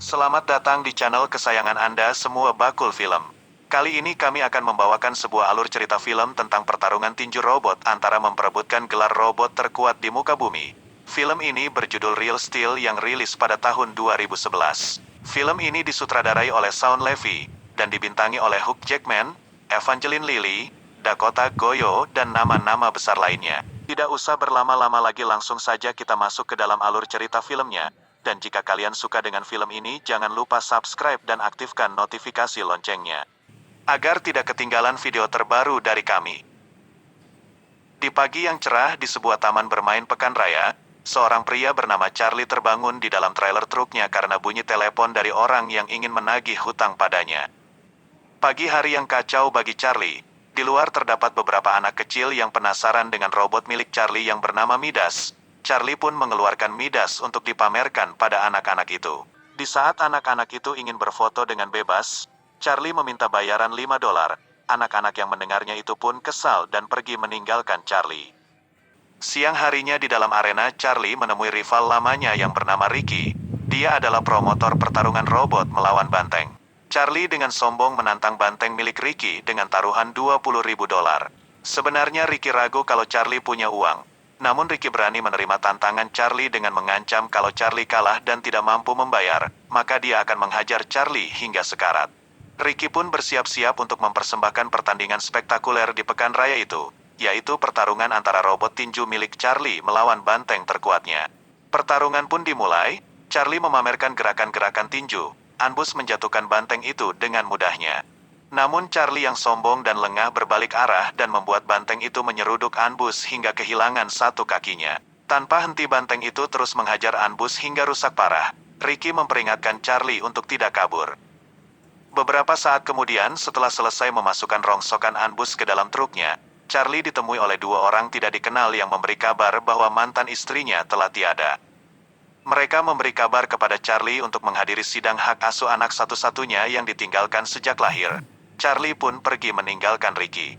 Selamat datang di channel kesayangan Anda semua Bakul Film. Kali ini kami akan membawakan sebuah alur cerita film tentang pertarungan tinju robot antara memperebutkan gelar robot terkuat di muka bumi. Film ini berjudul Real Steel yang rilis pada tahun 2011. Film ini disutradarai oleh Shawn Levy dan dibintangi oleh Hugh Jackman, Evangeline Lilly, Dakota Goyo, dan nama-nama besar lainnya. Tidak usah berlama-lama lagi, langsung saja kita masuk ke dalam alur cerita filmnya. Dan jika kalian suka dengan film ini, jangan lupa subscribe dan aktifkan notifikasi loncengnya, agar tidak ketinggalan video terbaru dari kami. Di pagi yang cerah di sebuah taman bermain pekan raya, seorang pria bernama Charlie terbangun di dalam trailer truknya karena bunyi telepon dari orang yang ingin menagih hutang padanya. Pagi hari yang kacau bagi Charlie. Di luar terdapat beberapa anak kecil yang penasaran dengan robot milik Charlie yang bernama Midas. Charlie pun mengeluarkan Midas untuk dipamerkan pada anak-anak itu. Di saat anak-anak itu ingin berfoto dengan bebas, Charlie meminta bayaran $5. Anak-anak yang mendengarnya itu pun kesal dan pergi meninggalkan Charlie. Siang harinya di dalam arena, Charlie menemui rival lamanya yang bernama Ricky. Dia adalah promotor pertarungan robot melawan banteng. Charlie dengan sombong menantang banteng milik Ricky dengan taruhan $20.000. Sebenarnya Ricky ragu kalau Charlie punya uang. Namun Ricky berani menerima tantangan Charlie dengan mengancam kalau Charlie kalah dan tidak mampu membayar, maka dia akan menghajar Charlie hingga sekarat. Ricky pun bersiap-siap untuk mempersembahkan pertandingan spektakuler di pekan raya itu, yaitu pertarungan antara robot tinju milik Charlie melawan banteng terkuatnya. Pertarungan pun dimulai. Charlie memamerkan gerakan-gerakan tinju. Anbus menjatuhkan banteng itu dengan mudahnya. Namun Charlie yang sombong dan lengah berbalik arah dan membuat banteng itu menyeruduk Anbus hingga kehilangan satu kakinya. Tanpa henti banteng itu terus menghajar Anbus hingga rusak parah. Ricky memperingatkan Charlie untuk tidak kabur. Beberapa saat kemudian, setelah selesai memasukkan rongsokan Anbus ke dalam truknya, Charlie ditemui oleh dua orang tidak dikenal yang memberi kabar bahwa mantan istrinya telah tiada. Mereka memberi kabar kepada Charlie untuk menghadiri sidang hak asuh anak satu-satunya yang ditinggalkan sejak lahir. Charlie pun pergi meninggalkan Ricky.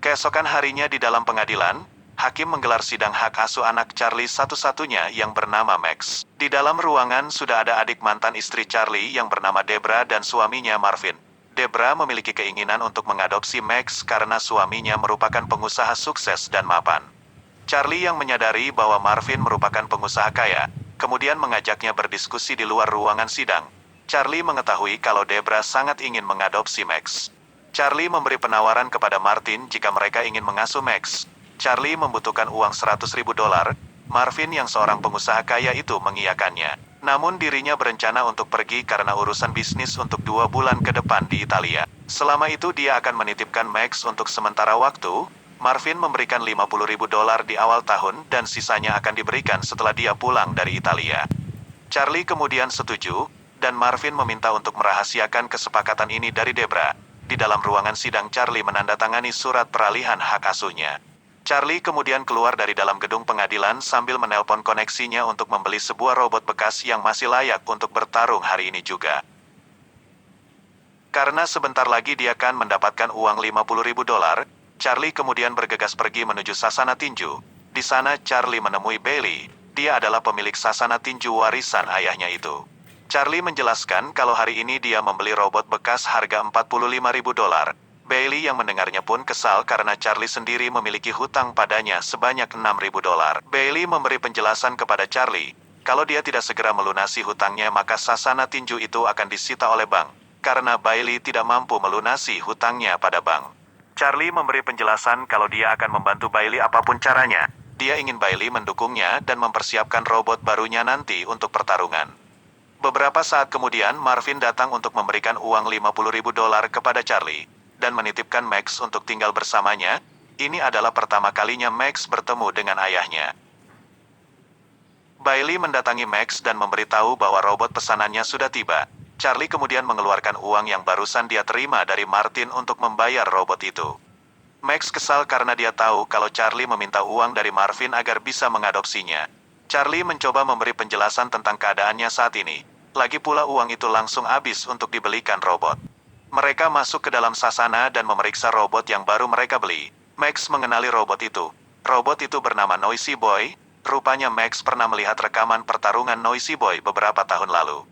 Keesokan harinya di dalam pengadilan, hakim menggelar sidang hak asuh anak Charlie satu-satunya yang bernama Max. Di dalam ruangan sudah ada adik mantan istri Charlie yang bernama Debra dan suaminya Marvin. Debra memiliki keinginan untuk mengadopsi Max karena suaminya merupakan pengusaha sukses dan mapan. Charlie yang menyadari bahwa Marvin merupakan pengusaha kaya, kemudian mengajaknya berdiskusi di luar ruangan sidang. Charlie mengetahui kalau Debra sangat ingin mengadopsi Max. Charlie memberi penawaran kepada Martin jika mereka ingin mengasuh Max. Charlie membutuhkan uang $100.000. Marvin yang seorang pengusaha kaya itu mengiyakannya. Namun dirinya berencana untuk pergi karena urusan bisnis untuk 2 bulan ke depan di Italia. Selama itu dia akan menitipkan Max untuk sementara waktu. Marvin memberikan $50.000 di awal tahun dan sisanya akan diberikan setelah dia pulang dari Italia. Charlie kemudian setuju, dan Marvin meminta untuk merahasiakan kesepakatan ini dari Debra. Di dalam ruangan sidang, Charlie menandatangani surat peralihan hak asuhnya. Charlie kemudian keluar dari dalam gedung pengadilan sambil menelpon koneksinya untuk membeli sebuah robot bekas yang masih layak untuk bertarung hari ini juga. Karena sebentar lagi dia akan mendapatkan uang $50.000, Charlie kemudian bergegas pergi menuju sasana tinju. Di sana Charlie menemui Bailey. Dia adalah pemilik sasana tinju warisan ayahnya itu. Charlie menjelaskan kalau hari ini dia membeli robot bekas harga $45.000. Bailey yang mendengarnya pun kesal karena Charlie sendiri memiliki hutang padanya sebanyak $6.000. Bailey memberi penjelasan kepada Charlie, kalau dia tidak segera melunasi hutangnya maka sasana tinju itu akan disita oleh bank, karena Bailey tidak mampu melunasi hutangnya pada bank. Charlie memberi penjelasan kalau dia akan membantu Bailey apapun caranya. Dia ingin Bailey mendukungnya dan mempersiapkan robot barunya nanti untuk pertarungan. Beberapa saat kemudian Marvin datang untuk memberikan uang $50.000 kepada Charlie dan menitipkan Max untuk tinggal bersamanya. Ini adalah pertama kalinya Max bertemu dengan ayahnya. Bailey mendatangi Max dan memberitahu bahwa robot pesanannya sudah tiba. Charlie kemudian mengeluarkan uang yang barusan dia terima dari Martin untuk membayar robot itu. Max kesal karena dia tahu kalau Charlie meminta uang dari Marvin agar bisa mengadopsinya. Charlie mencoba memberi penjelasan tentang keadaannya saat ini. Lagi pula uang itu langsung habis untuk dibelikan robot. Mereka masuk ke dalam sasana dan memeriksa robot yang baru mereka beli. Max mengenali robot itu. Robot itu bernama Noisy Boy. Rupanya Max pernah melihat rekaman pertarungan Noisy Boy beberapa tahun lalu.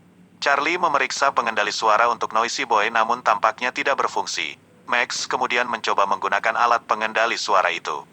Charlie memeriksa pengendali suara untuk Noisy Boy namun tampaknya tidak berfungsi. Max kemudian mencoba menggunakan alat pengendali suara itu.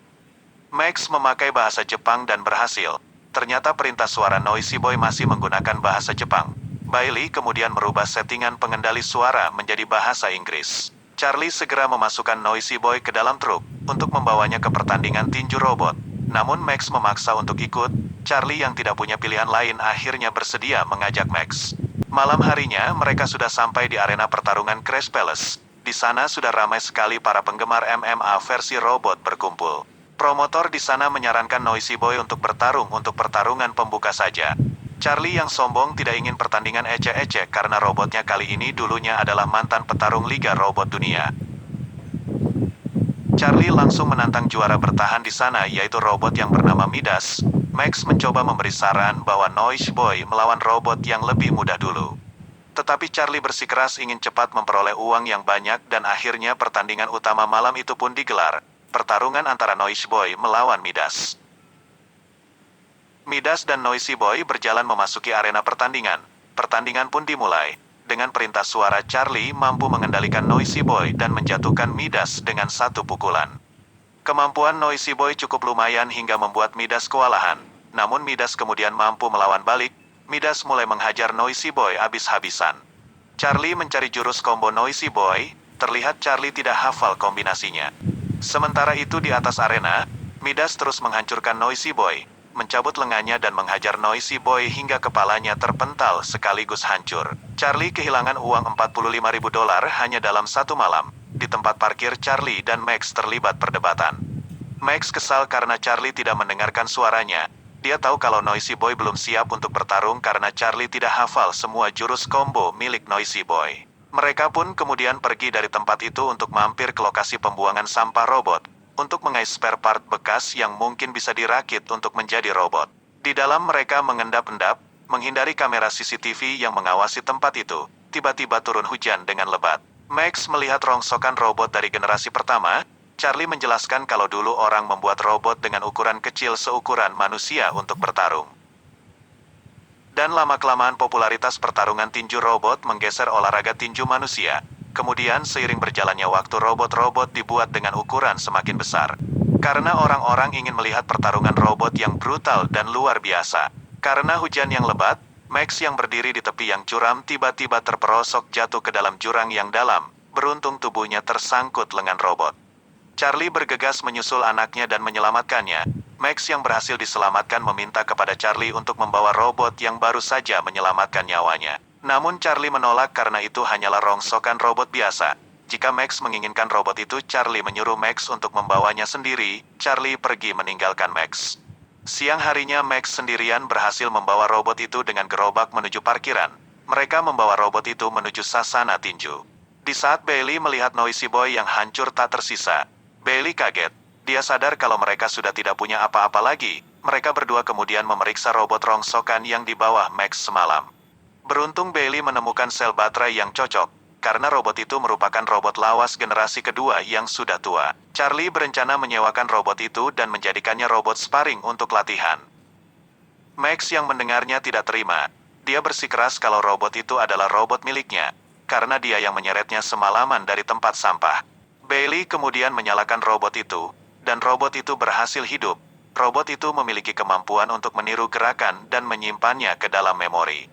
Max memakai bahasa Jepang dan berhasil. Ternyata perintah suara Noisy Boy masih menggunakan bahasa Jepang. Bailey kemudian merubah settingan pengendali suara menjadi bahasa Inggris. Charlie segera memasukkan Noisy Boy ke dalam truk untuk membawanya ke pertandingan tinju robot. Namun Max memaksa untuk ikut. Charlie yang tidak punya pilihan lain akhirnya bersedia mengajak Max. Malam harinya mereka sudah sampai di arena pertarungan Crash Palace. Di sana sudah ramai sekali para penggemar MMA versi robot berkumpul. Promotor di sana menyarankan Noisy Boy untuk bertarung untuk pertarungan pembuka saja. Charlie yang sombong tidak ingin pertandingan ecek-ecek karena robotnya kali ini dulunya adalah mantan petarung Liga Robot Dunia. Charlie langsung menantang juara bertahan di sana yaitu robot yang bernama Midas. Max mencoba memberi saran bahwa Noisy Boy melawan robot yang lebih mudah dulu. Tetapi Charlie bersikeras ingin cepat memperoleh uang yang banyak dan akhirnya pertandingan utama malam itu pun digelar. Pertarungan antara Noisy Boy melawan Midas. Midas dan Noisy Boy berjalan memasuki arena pertandingan. Pertandingan pun dimulai. Dengan perintah suara Charlie mampu mengendalikan Noisy Boy dan menjatuhkan Midas dengan satu pukulan. Kemampuan Noisy Boy cukup lumayan hingga membuat Midas kewalahan. Namun Midas kemudian mampu melawan balik. Midas mulai menghajar Noisy Boy habis-habisan. Charlie mencari jurus combo Noisy Boy. Terlihat Charlie tidak hafal kombinasinya. Sementara itu di atas arena, Midas terus menghancurkan Noisy Boy, mencabut lengannya dan menghajar Noisy Boy hingga kepalanya terpental sekaligus hancur. Charlie kehilangan uang $45.000 hanya dalam satu malam. Di tempat parkir Charlie dan Max terlibat perdebatan. Max kesal karena Charlie tidak mendengarkan suaranya. Dia tahu kalau Noisy Boy belum siap untuk bertarung karena Charlie tidak hafal semua jurus combo milik Noisy Boy. Mereka pun kemudian pergi dari tempat itu untuk mampir ke lokasi pembuangan sampah robot, untuk mengais spare part bekas yang mungkin bisa dirakit untuk menjadi robot. Di dalam mereka mengendap-endap, menghindari kamera CCTV yang mengawasi tempat itu. Tiba-tiba turun hujan dengan lebat. Max melihat rongsokan robot dari generasi pertama. Charlie menjelaskan kalau dulu orang membuat robot dengan ukuran kecil seukuran manusia untuk bertarung. Dan lama-kelamaan popularitas pertarungan tinju robot menggeser olahraga tinju manusia. Kemudian seiring berjalannya waktu robot-robot dibuat dengan ukuran semakin besar. Karena orang-orang ingin melihat pertarungan robot yang brutal dan luar biasa. Karena hujan yang lebat, Max yang berdiri di tepi yang curam tiba-tiba terperosok jatuh ke dalam jurang yang dalam. Beruntung tubuhnya tersangkut lengan robot. Charlie bergegas menyusul anaknya dan menyelamatkannya. Max yang berhasil diselamatkan meminta kepada Charlie untuk membawa robot yang baru saja menyelamatkan nyawanya. Namun Charlie menolak karena itu hanyalah rongsokan robot biasa. Jika Max menginginkan robot itu, Charlie menyuruh Max untuk membawanya sendiri. Charlie pergi meninggalkan Max. Siang harinya Max sendirian berhasil membawa robot itu dengan gerobak menuju parkiran. Mereka membawa robot itu menuju sasana tinju. Di saat Bailey melihat Noisy Boy yang hancur tak tersisa, Bailey kaget. Dia sadar kalau mereka sudah tidak punya apa-apa lagi. Mereka berdua kemudian memeriksa robot rongsokan yang di bawah Max semalam. Beruntung Bailey menemukan sel baterai yang cocok, karena robot itu merupakan robot lawas generasi kedua yang sudah tua. Charlie berencana menyewakan robot itu dan menjadikannya robot sparring untuk latihan. Max yang mendengarnya tidak terima. Dia bersikeras kalau robot itu adalah robot miliknya, karena dia yang menyeretnya semalaman dari tempat sampah. Bailey kemudian menyalakan robot itu, dan robot itu berhasil hidup. Robot itu memiliki kemampuan untuk meniru gerakan dan menyimpannya ke dalam memori.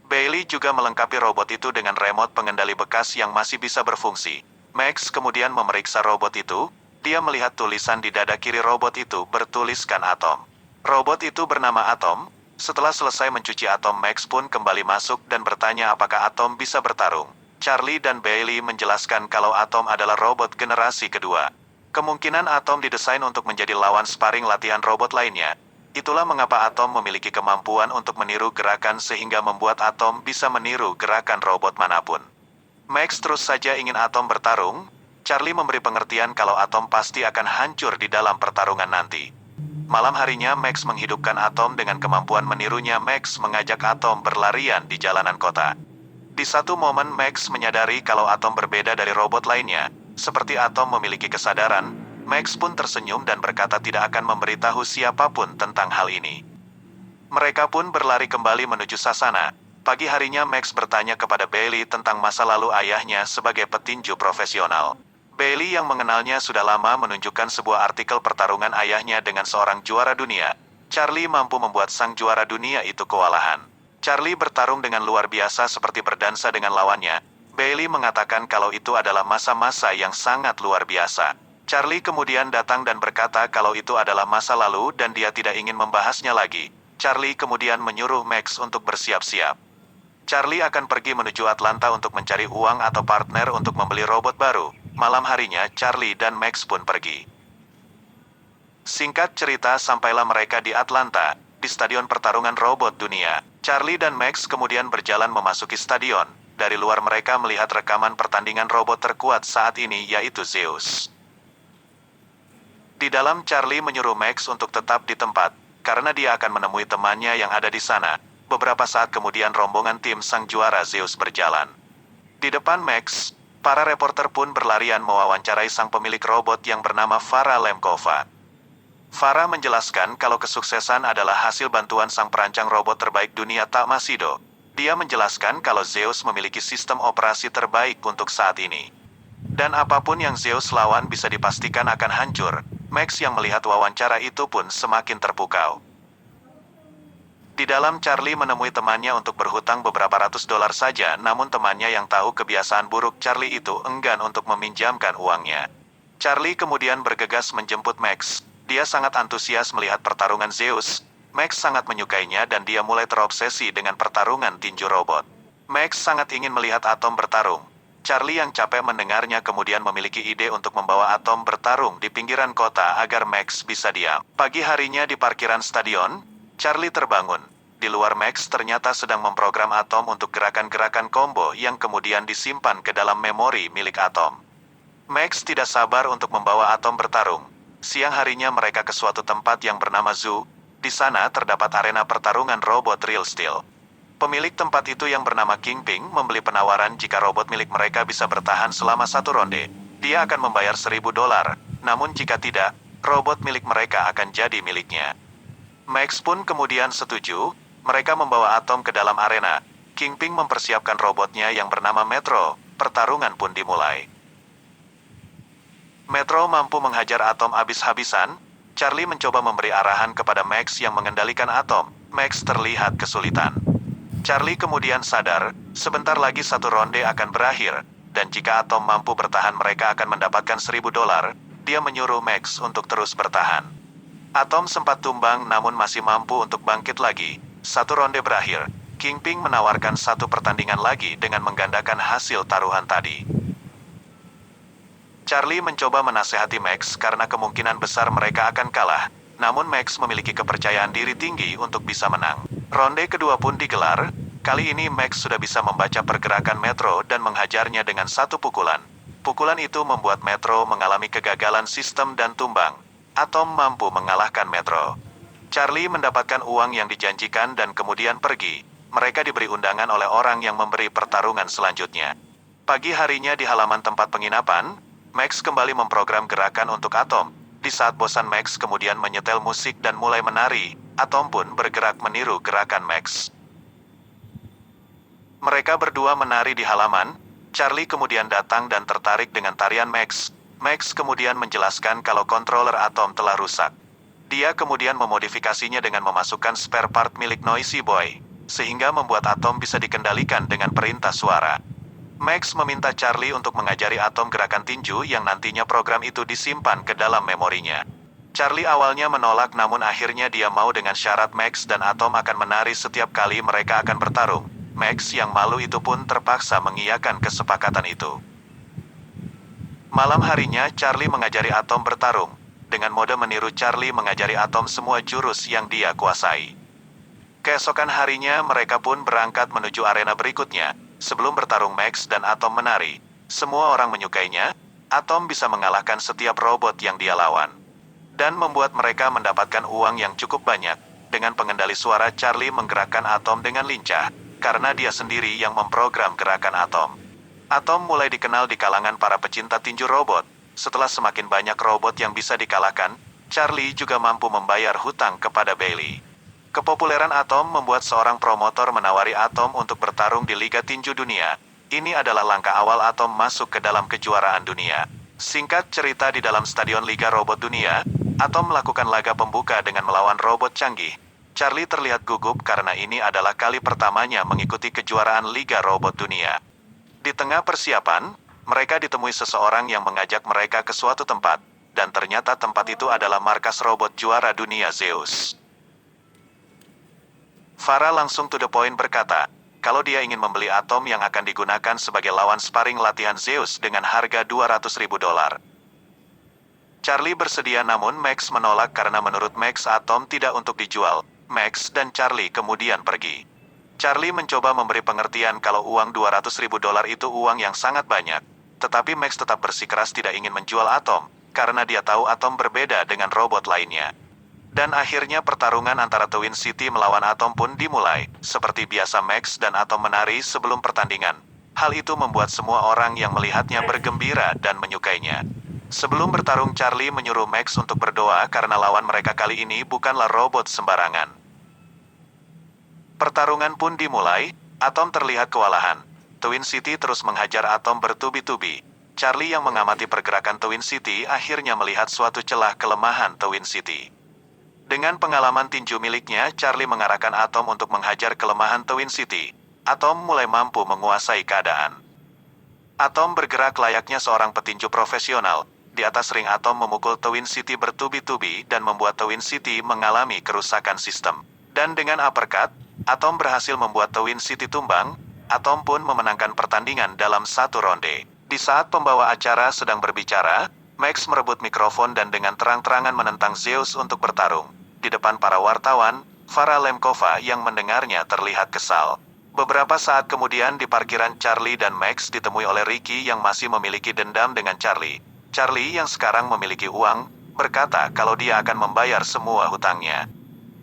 Bailey juga melengkapi robot itu dengan remote pengendali bekas yang masih bisa berfungsi. Max kemudian memeriksa robot itu. Dia melihat tulisan di dada kiri robot itu bertuliskan Atom. Robot itu bernama Atom. Setelah selesai mencuci Atom, Max pun kembali masuk dan bertanya apakah Atom bisa bertarung. Charlie dan Bailey menjelaskan kalau Atom adalah robot generasi kedua. Kemungkinan Atom didesain untuk menjadi lawan sparring latihan robot lainnya. Itulah mengapa Atom memiliki kemampuan untuk meniru gerakan sehingga membuat Atom bisa meniru gerakan robot manapun. Max terus saja ingin Atom bertarung. Charlie memberi pengertian kalau Atom pasti akan hancur di dalam pertarungan nanti. Malam harinya Max menghidupkan Atom dengan kemampuan menirunya. Max mengajak Atom berlarian di jalanan kota. Di satu momen Max menyadari kalau Atom berbeda dari robot lainnya. Seperti Atom memiliki kesadaran, Max pun tersenyum dan berkata tidak akan memberitahu siapapun tentang hal ini. Mereka pun berlari kembali menuju sasana. Pagi harinya Max bertanya kepada Bailey tentang masa lalu ayahnya sebagai petinju profesional. Bailey yang mengenalnya sudah lama menunjukkan sebuah artikel pertarungan ayahnya dengan seorang juara dunia. Charlie mampu membuat sang juara dunia itu kewalahan. Charlie bertarung dengan luar biasa seperti berdansa dengan lawannya. Bailey mengatakan kalau itu adalah masa-masa yang sangat luar biasa. Charlie kemudian datang dan berkata kalau itu adalah masa lalu dan dia tidak ingin membahasnya lagi. Charlie kemudian menyuruh Max untuk bersiap-siap. Charlie akan pergi menuju Atlanta untuk mencari uang atau partner untuk membeli robot baru. Malam harinya, Charlie dan Max pun pergi. Singkat cerita, sampailah mereka di Atlanta, di Stadion Pertarungan Robot Dunia. Charlie dan Max kemudian berjalan memasuki stadion. Dari luar mereka melihat rekaman pertandingan robot terkuat saat ini, yaitu Zeus. Di dalam, Charlie menyuruh Max untuk tetap di tempat, karena dia akan menemui temannya yang ada di sana. Beberapa saat kemudian rombongan tim sang juara Zeus berjalan. Di depan Max, para reporter pun berlarian mewawancarai sang pemilik robot yang bernama Farah Lemkova. Farah menjelaskan kalau kesuksesan adalah hasil bantuan sang perancang robot terbaik dunia Takmasido. Dia menjelaskan kalau Zeus memiliki sistem operasi terbaik untuk saat ini. Dan apapun yang Zeus lawan bisa dipastikan akan hancur. Max yang melihat wawancara itu pun semakin terpukau. Di dalam, Charlie menemui temannya untuk berhutang beberapa ratus dolar saja, namun temannya yang tahu kebiasaan buruk Charlie itu enggan untuk meminjamkan uangnya. Charlie kemudian bergegas menjemput Max. Dia sangat antusias melihat pertarungan Zeus. Max sangat menyukainya dan dia mulai terobsesi dengan pertarungan tinju robot. Max sangat ingin melihat Atom bertarung. Charlie yang capek mendengarnya kemudian memiliki ide untuk membawa Atom bertarung di pinggiran kota agar Max bisa diam. Pagi harinya di parkiran stadion, Charlie terbangun. Di luar, Max ternyata sedang memprogram Atom untuk gerakan-gerakan combo yang kemudian disimpan ke dalam memori milik Atom. Max tidak sabar untuk membawa Atom bertarung. Siang harinya mereka ke suatu tempat yang bernama Zoo. Di sana terdapat arena pertarungan robot real steel. Pemilik tempat itu yang bernama Kingpin membeli penawaran jika robot milik mereka bisa bertahan selama 1 ronde. Dia akan membayar 1.000 dolar, namun jika tidak, robot milik mereka akan jadi miliknya. Max pun kemudian setuju. Mereka membawa Atom ke dalam arena. Kingpin mempersiapkan robotnya yang bernama Metro. Pertarungan pun dimulai. Metro mampu menghajar Atom habis-habisan. Charlie mencoba memberi arahan kepada Max yang mengendalikan Atom. Max terlihat kesulitan. Charlie kemudian sadar, sebentar lagi 1 ronde akan berakhir, dan jika Atom mampu bertahan mereka akan mendapatkan 1.000 dolar. Dia menyuruh Max untuk terus bertahan. Atom sempat tumbang namun masih mampu untuk bangkit lagi. 1 ronde berakhir. Kingpin menawarkan 1 pertandingan lagi dengan menggandakan hasil taruhan tadi. Charlie mencoba menasehati Max karena kemungkinan besar mereka akan kalah. Namun Max memiliki kepercayaan diri tinggi untuk bisa menang. Ronde kedua pun digelar. Kali ini Max sudah bisa membaca pergerakan Metro dan menghajarnya dengan 1 pukulan. Pukulan itu membuat Metro mengalami kegagalan sistem dan tumbang. Atom mampu mengalahkan Metro. Charlie mendapatkan uang yang dijanjikan dan kemudian pergi. Mereka diberi undangan oleh orang yang memberi pertarungan selanjutnya. Pagi harinya di halaman tempat penginapan, Max kembali memprogram gerakan untuk Atom. Di saat bosan, Max kemudian menyetel musik dan mulai menari. Atom pun bergerak meniru gerakan Max. Mereka berdua menari di halaman. Charlie kemudian datang dan tertarik dengan tarian Max. Max kemudian menjelaskan kalau controller Atom telah rusak. Dia kemudian memodifikasinya dengan memasukkan spare part milik Noisy Boy, sehingga membuat Atom bisa dikendalikan dengan perintah suara. Max meminta Charlie untuk mengajari Atom gerakan tinju yang nantinya program itu disimpan ke dalam memorinya. Charlie awalnya menolak namun akhirnya dia mau dengan syarat Max dan Atom akan menari setiap kali mereka akan bertarung. Max yang malu itu pun terpaksa mengiyakan kesepakatan itu. Malam harinya Charlie mengajari Atom bertarung. Dengan mode meniru, Charlie mengajari Atom semua jurus yang dia kuasai. Keesokan harinya mereka pun berangkat menuju arena berikutnya. Sebelum bertarung, Max dan Atom menari. Semua orang menyukainya. Atom bisa mengalahkan setiap robot yang dia lawan. Dan membuat mereka mendapatkan uang yang cukup banyak. Dengan pengendali suara, Charlie menggerakkan Atom dengan lincah. Karena dia sendiri yang memprogram gerakan Atom. Atom mulai dikenal di kalangan para pecinta tinju robot. Setelah semakin banyak robot yang bisa dikalahkan, Charlie juga mampu membayar hutang kepada Bailey. Kepopuleran Atom membuat seorang promotor menawari Atom untuk bertarung di Liga Tinju Dunia. Ini adalah langkah awal Atom masuk ke dalam kejuaraan dunia. Singkat cerita, di dalam Stadion Liga Robot Dunia, Atom melakukan laga pembuka dengan melawan robot canggih. Charlie terlihat gugup karena ini adalah kali pertamanya mengikuti kejuaraan Liga Robot Dunia. Di tengah persiapan, mereka ditemui seseorang yang mengajak mereka ke suatu tempat, dan ternyata tempat itu adalah markas robot juara dunia Zeus. Farah langsung to the point berkata, kalau dia ingin membeli Atom yang akan digunakan sebagai lawan sparring latihan Zeus dengan harga $200.000. Charlie bersedia, namun Max menolak karena menurut Max Atom tidak untuk dijual. Max dan Charlie kemudian pergi. Charlie mencoba memberi pengertian kalau uang $200.000 itu uang yang sangat banyak. Tetapi Max tetap bersikeras tidak ingin menjual Atom, karena dia tahu Atom berbeda dengan robot lainnya. Dan akhirnya pertarungan antara Twin City melawan Atom pun dimulai. Seperti biasa Max dan Atom menari sebelum pertandingan. Hal itu membuat semua orang yang melihatnya bergembira dan menyukainya. Sebelum bertarung, Charlie menyuruh Max untuk berdoa karena lawan mereka kali ini bukanlah robot sembarangan. Pertarungan pun dimulai. Atom terlihat kewalahan. Twin City terus menghajar Atom bertubi-tubi. Charlie yang mengamati pergerakan Twin City akhirnya melihat suatu celah kelemahan Twin City. Dengan pengalaman tinju miliknya, Charlie mengarahkan Atom untuk menghajar kelemahan Twin City. Atom mulai mampu menguasai keadaan. Atom bergerak layaknya seorang petinju profesional. Di atas ring, Atom memukul Twin City bertubi-tubi dan membuat Twin City mengalami kerusakan sistem. Dan dengan uppercut, Atom berhasil membuat Twin City tumbang. Atom pun memenangkan pertandingan dalam satu ronde. Di saat pembawa acara sedang berbicara, Max merebut mikrofon dan dengan terang-terangan menentang Zeus untuk bertarung. Di depan para wartawan, Farah Lemkova yang mendengarnya terlihat kesal. Beberapa saat kemudian di parkiran, Charlie dan Max ditemui oleh Ricky yang masih memiliki dendam dengan Charlie. Charlie yang sekarang memiliki uang, berkata kalau dia akan membayar semua hutangnya.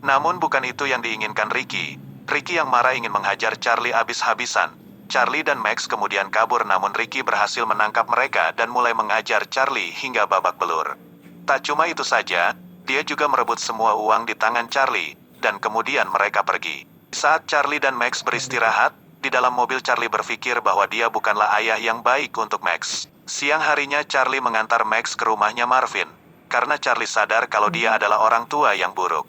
Namun bukan itu yang diinginkan Ricky. Ricky yang marah ingin menghajar Charlie habis-habisan. Charlie dan Max kemudian kabur, namun Ricky berhasil menangkap mereka dan mulai mengajar Charlie hingga babak belur. Tak cuma itu saja, dia juga merebut semua uang di tangan Charlie, dan kemudian mereka pergi. Saat Charlie dan Max beristirahat, di dalam mobil Charlie berpikir bahwa dia bukanlah ayah yang baik untuk Max. Siang harinya Charlie mengantar Max ke rumahnya Marvin, karena Charlie sadar kalau dia adalah orang tua yang buruk.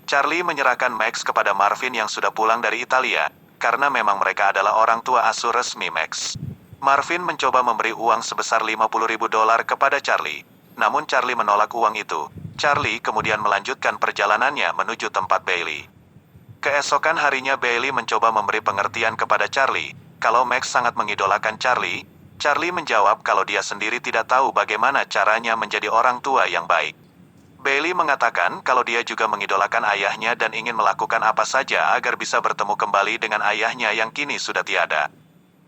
Charlie menyerahkan Max kepada Marvin yang sudah pulang dari Italia, karena memang mereka adalah orang tua asuh resmi Max. Marvin mencoba memberi uang sebesar $50.000 kepada Charlie, namun Charlie menolak uang itu. Charlie kemudian melanjutkan perjalanannya menuju tempat Bailey. Keesokan harinya Bailey mencoba memberi pengertian kepada Charlie, kalau Max sangat mengidolakan Charlie. Charlie menjawab kalau dia sendiri tidak tahu bagaimana caranya menjadi orang tua yang baik. Bailey mengatakan kalau dia juga mengidolakan ayahnya dan ingin melakukan apa saja agar bisa bertemu kembali dengan ayahnya yang kini sudah tiada.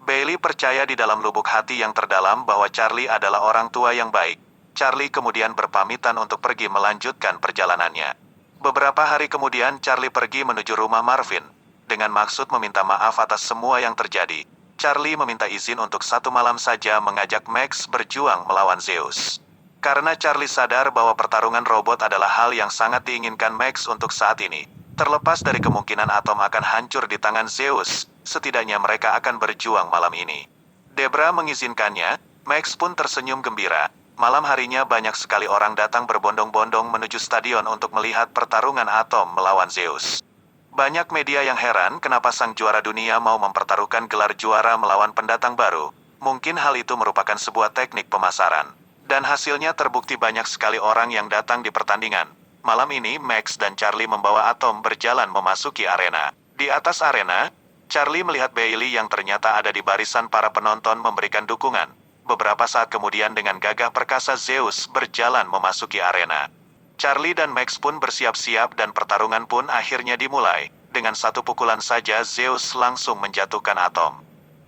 Bailey percaya di dalam lubuk hati yang terdalam bahwa Charlie adalah orang tua yang baik. Charlie kemudian berpamitan untuk pergi melanjutkan perjalanannya. Beberapa hari kemudian Charlie pergi menuju rumah Marvin, dengan maksud meminta maaf atas semua yang terjadi. Charlie meminta izin untuk satu malam saja mengajak Max berjuang melawan Zeus. Karena Charlie sadar bahwa pertarungan robot adalah hal yang sangat diinginkan Max untuk saat ini. Terlepas dari kemungkinan Atom akan hancur di tangan Zeus, setidaknya mereka akan berjuang malam ini. Debra mengizinkannya, Max pun tersenyum gembira. Malam harinya banyak sekali orang datang berbondong-bondong menuju stadion untuk melihat pertarungan Atom melawan Zeus. Banyak media yang heran kenapa sang juara dunia mau mempertaruhkan gelar juara melawan pendatang baru. Mungkin hal itu merupakan sebuah teknik pemasaran. Dan hasilnya terbukti banyak sekali orang yang datang di pertandingan. Malam ini Max dan Charlie membawa Atom berjalan memasuki arena. Di atas arena, Charlie melihat Bailey yang ternyata ada di barisan para penonton memberikan dukungan. Beberapa saat kemudian dengan gagah perkasa Zeus berjalan memasuki arena. Charlie dan Max pun bersiap-siap dan pertarungan pun akhirnya dimulai. Dengan satu pukulan saja Zeus langsung menjatuhkan Atom.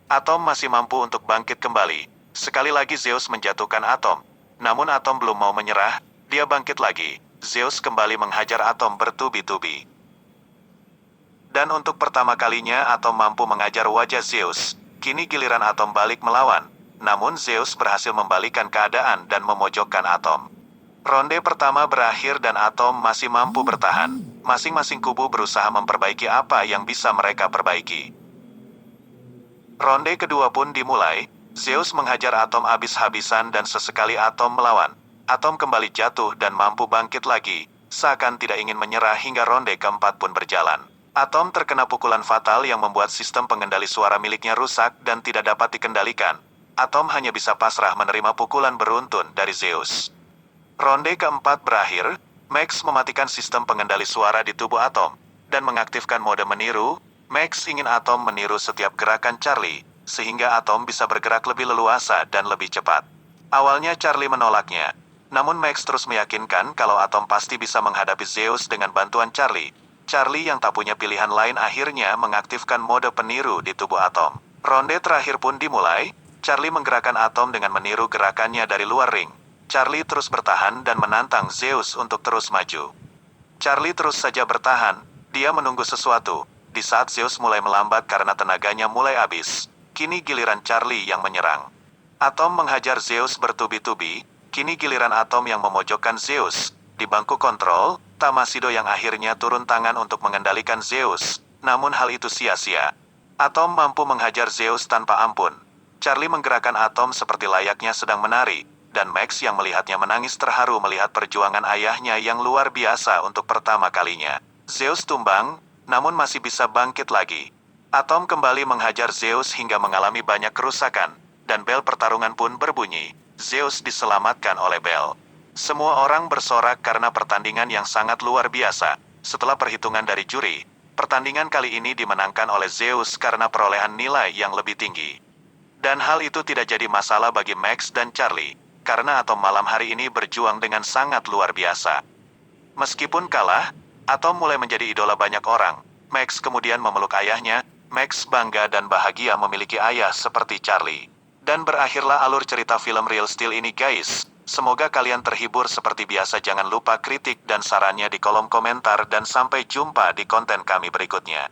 Atom masih mampu untuk bangkit kembali. Sekali lagi Zeus menjatuhkan Atom. Namun Atom belum mau menyerah, dia bangkit lagi. Zeus kembali menghajar Atom bertubi-tubi. Dan untuk pertama kalinya Atom mampu mengajar wajah Zeus. Kini giliran Atom balik melawan. Namun Zeus berhasil membalikkan keadaan dan memojokkan Atom. Ronde pertama berakhir dan Atom masih mampu bertahan. Masing-masing kubu berusaha memperbaiki apa yang bisa mereka perbaiki. Ronde kedua pun dimulai. Zeus menghajar Atom habis-habisan dan sesekali Atom melawan. Atom kembali jatuh dan mampu bangkit lagi, seakan tidak ingin menyerah hingga ronde keempat pun berjalan. Atom terkena pukulan fatal yang membuat sistem pengendali suara miliknya rusak dan tidak dapat dikendalikan. Atom hanya bisa pasrah menerima pukulan beruntun dari Zeus. Ronde keempat berakhir, Max mematikan sistem pengendali suara di tubuh Atom, dan mengaktifkan mode meniru. Max ingin Atom meniru setiap gerakan Charlie, sehingga Atom bisa bergerak lebih leluasa dan lebih cepat. Awalnya Charlie menolaknya, namun Max terus meyakinkan kalau Atom pasti bisa menghadapi Zeus dengan bantuan Charlie. Charlie yang tak punya pilihan lain akhirnya mengaktifkan mode peniru di tubuh Atom. Ronde terakhir pun dimulai, Charlie menggerakkan Atom dengan meniru gerakannya dari luar ring. Charlie terus bertahan dan menantang Zeus untuk terus maju. Charlie terus saja bertahan, dia menunggu sesuatu. Di saat Zeus mulai melambat karena tenaganya mulai habis, kini giliran Charlie yang menyerang. Atom menghajar Zeus bertubi-tubi, kini giliran Atom yang memojokkan Zeus. Di bangku kontrol, Tamasido yang akhirnya turun tangan untuk mengendalikan Zeus, namun hal itu sia-sia. Atom mampu menghajar Zeus tanpa ampun. Charlie menggerakkan Atom seperti layaknya sedang menari, dan Max yang melihatnya menangis terharu melihat perjuangan ayahnya yang luar biasa untuk pertama kalinya. Zeus tumbang, namun masih bisa bangkit lagi. Atom kembali menghajar Zeus hingga mengalami banyak kerusakan, dan bel pertarungan pun berbunyi. Zeus diselamatkan oleh bel. Semua orang bersorak karena pertandingan yang sangat luar biasa. Setelah perhitungan dari juri, pertandingan kali ini dimenangkan oleh Zeus karena perolehan nilai yang lebih tinggi. Dan hal itu tidak jadi masalah bagi Max dan Charlie, karena Atom malam hari ini berjuang dengan sangat luar biasa. Meskipun kalah, Atom mulai menjadi idola banyak orang. Max kemudian memeluk ayahnya. Max bangga dan bahagia memiliki ayah seperti Charlie. Dan berakhirlah alur cerita film Real Steel ini guys. Semoga kalian terhibur seperti biasa. Jangan lupa kritik dan sarannya di kolom komentar dan sampai jumpa di konten kami berikutnya.